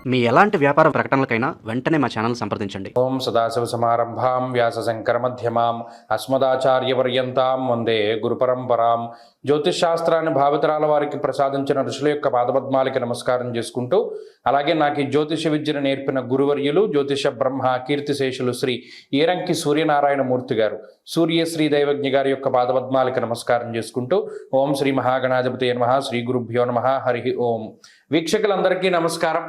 మీ ఎలాంటి వ్యాపార ప్రకటనలకైనా వెంటనే మా ఛానల్ సంప్రదించండి. ఓం సదాశివ సమారంభాం వ్యాస శంకర మధ్యమాం అస్మదాచార్యవర్యంతాం వందే గురు పరంపరాం. జ్యోతిష్ శాస్త్రాన్ని భావితరాల వారికి ప్రసాదించిన ఋషుల యొక్క పాదపద్మాలకి నమస్కారం చేసుకుంటూ, అలాగే నాకు ఈ జ్యోతిష విద్యను నేర్పిన గురువర్యులు జ్యోతిష బ్రహ్మ కీర్తిశేషులు శ్రీ ఈరంకి సూర్యనారాయణ మూర్తి గారు, సూర్యశ్రీ దైవజ్ఞ గారి యొక్క పాదపద్మాలకి నమస్కారం చేసుకుంటూ, ఓం శ్రీ మహాగణాధిపతి నమః, శ్రీ గురుభ్యో నమః, హరి ఓం. వీక్షకులందరికీ నమస్కారం.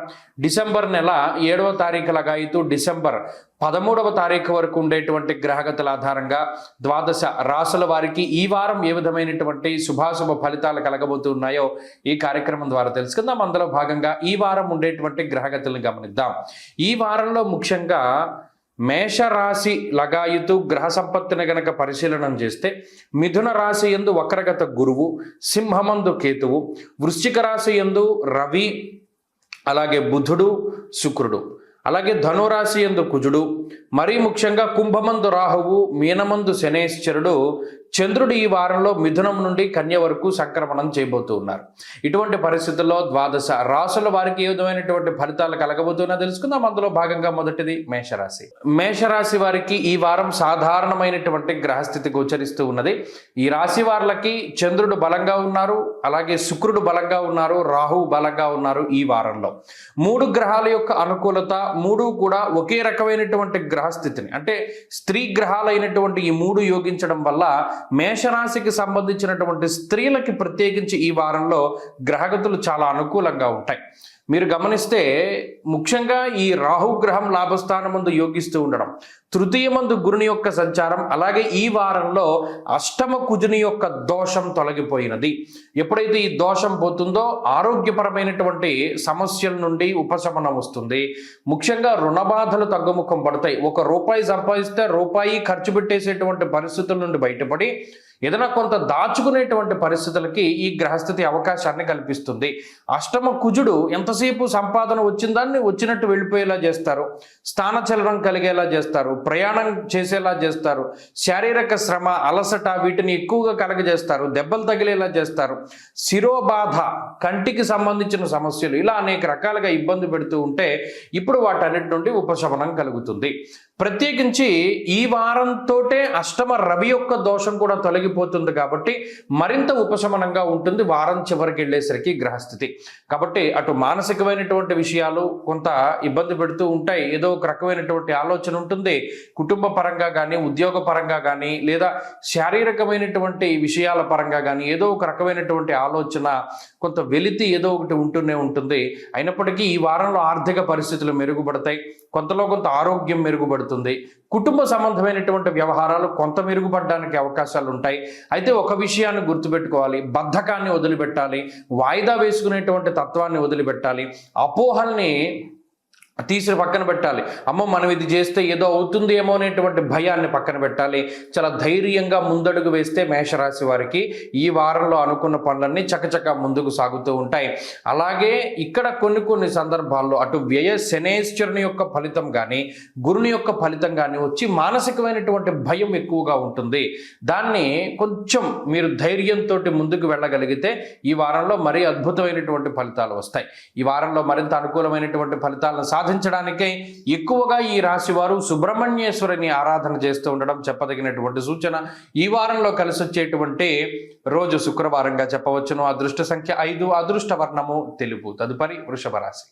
డిసెంబర్ నెల 7వ తారీఖు లగాయితూ డిసెంబర్ 13వ తారీఖు వరకు ఉండేటువంటి గ్రహగతుల ఆధారంగా ద్వాదశ రాసుల వారికి ఈ వారం ఏ విధమైనటువంటి శుభాశుభ ఫలితాలు కలగబోతున్నాయో ఈ కార్యక్రమం ద్వారా తెలుసుకుందాం. అందులో భాగంగా ఈ వారం ఉండేటువంటి గ్రహగతులను గమనిద్దాం. ఈ వారంలో ముఖ్యంగా మేషరాశి లగాయుతూ గ్రహ సంపత్తిని గనక పరిశీలనం చేస్తే మిథున రాశి యందు వక్రగత గురువు, సింహమందు కేతువు, వృశ్చిక రాశి యందు రవి, అలాగే బుధుడు, శుక్రుడు, అలాగే ధనురాశి యందు కుజుడు, మరీ ముఖ్యంగా కుంభమందు రాహువు, మీనమందు శనేశ్వరుడు, చంద్రుడు ఈ వారంలో మిథునం నుండి కన్య వరకు సంక్రమణం చేయబోతూ ఉన్నారు. ఇటువంటి పరిస్థితుల్లో ద్వాదశ రాసుల వారికి ఏ విధమైనటువంటి ఫలితాలు కలగబోతున్నా తెలుసుకుందాం. అందులో భాగంగా మొదటిది మేషరాశి. మేషరాశి వారికి ఈ వారం సాధారణమైనటువంటి గ్రహస్థితి గోచరిస్తూ ఉన్నది. ఈ రాశి వారికి చంద్రుడు బలంగా ఉన్నారు, అలాగే శుక్రుడు బలంగా ఉన్నారు, రాహువు బలంగా ఉన్నారు. ఈ వారంలో 3 గ్రహాల యొక్క అనుకూలత, 3 కూడా ఒకే రకమైనటువంటి గ్రహస్థితిని, అంటే స్త్రీ గ్రహాలైనటువంటి ఈ 3 యోగించడం వల్ల మేషరాశికి సంబంధించినటువంటి స్త్రీలకి ప్రత్యేకించి ఈ వారంలో గ్రహగతులు చాలా అనుకూలంగా ఉంటాయి. మీరు గమనిస్తే ముఖ్యంగా ఈ రాహు గ్రహం లాభస్థానం ముందు యోగిస్తూ ఉండడం, తృతీయమందు గురుని యొక్క సంచారం, అలాగే ఈ వారంలో అష్టమ కుజుని యొక్క దోషం తొలగిపోయినది. ఎప్పుడైతే ఈ దోషం పోతుందో ఆరోగ్యపరమైనటువంటి సమస్యల నుండి ఉపశమనం వస్తుంది. ముఖ్యంగా రుణబాధలు తగ్గుముఖం పడతాయి. ₹1 సంపాదిస్తే రూపాయి ఖర్చు పెట్టేసేటువంటి పరిస్థితుల నుండి బయటపడి ఏదైనా కొంత దాచుకునేటువంటి పరిస్థితులకి ఈ గ్రహస్థితి అవకాశాన్ని కల్పిస్తుంది. అష్టమ కుజుడు ఎంతసేపు సంపాదన వచ్చిందాన్ని వచ్చినట్టు వెళ్ళిపోయేలా చేస్తారు, స్థానచలనం కలిగేలా చేస్తారు, ప్రయాణం చేసేలా చేస్తారు, శారీరక శ్రమ, అలసట వీటిని ఎక్కువగా కలగజేస్తారు, దెబ్బలు తగిలేలా చేస్తారు, శిరోబాధ, కంటికి సంబంధించిన సమస్యలు, ఇలా అనేక రకాలుగా ఇబ్బంది పెడుతూ ఉంటే ఇప్పుడు వాటన్నిటి నుండి ఉపశమనం కలుగుతుంది. ప్రత్యేకించి ఈ వారంతోటే అష్టమ రవి యొక్క దోషం కూడా తొలగిపోతుంది కాబట్టి మరింత ఉపశమనంగా ఉంటుంది వారం చివరికి వెళ్ళేసరికి గ్రహస్థితి. కాబట్టి అటు మానసికమైనటువంటి విషయాలు కొంత ఇబ్బంది పెడుతూ ఉంటాయి, ఏదో ఒక రకమైనటువంటి ఆలోచన ఉంటుంది, కుటుంబ పరంగా కానీ, ఉద్యోగ పరంగా కానీ, లేదా శారీరకమైనటువంటి విషయాల పరంగా కానీ ఏదో ఒక రకమైనటువంటి ఆలోచన, కొంత వెలితి ఏదో ఒకటి ఉంటూనే ఉంటుంది. అయినప్పటికీ ఈ వారంలో ఆర్థిక పరిస్థితులు మెరుగుపడతాయి, కొంతలో కొంత ఆరోగ్యం మెరుగుపడుతుంది, కుటుంబ సంబంధమైనటువంటి వ్యవహారాలు కొంత మెరుగుపడడానికి అవకాశాలు ఉంటాయి. అయితే ఒక విషయాన్ని గుర్తుపెట్టుకోవాలి, బద్ధకాన్ని వదిలిపెట్టాలి, వాయిదా వేసుకునేటువంటి తత్వాన్ని వదిలిపెట్టాలి, అపోహల్ని తీసి పక్కన పెట్టాలి. అమ్మో మనం ఇది చేస్తే ఏదో అవుతుంది ఏమో అనేటువంటి భయాన్ని పక్కన పెట్టాలి. చాలా ధైర్యంగా ముందడుగు వేస్తే మేషరాశి వారికి ఈ వారంలో అనుకున్న పనులన్నీ చకచక ముందుకు సాగుతూ ఉంటాయి. అలాగే ఇక్కడ కొన్ని సందర్భాల్లో అటు వ్యయ శనేశ్వరుని యొక్క ఫలితం కానీ, గురుని యొక్క ఫలితం కానీ వచ్చి మానసికమైనటువంటి భయం ఎక్కువగా ఉంటుంది. దాన్ని కొంచెం మీరు ధైర్యంతో ముందుకు వెళ్ళగలిగితే ఈ వారంలో మరీ అద్భుతమైనటువంటి ఫలితాలు వస్తాయి. ఈ వారంలో మరింత అనుకూలమైనటువంటి ఫలితాలను సాధించడానికై ఎక్కువగా ఈ రాశి వారు సుబ్రహ్మణ్యేశ్వరుని ఆరాధన చేస్తూ ఉండడం చెప్పదగినటువంటి సూచన. ఈ వారంలో కలిసి వచ్చేటువంటి రోజు శుక్రవారంగా చెప్పవచ్చును. అదృష్ట సంఖ్య 5, అదృష్ట వర్ణము తెలుపు. తదుపరి వృషభ రాశి.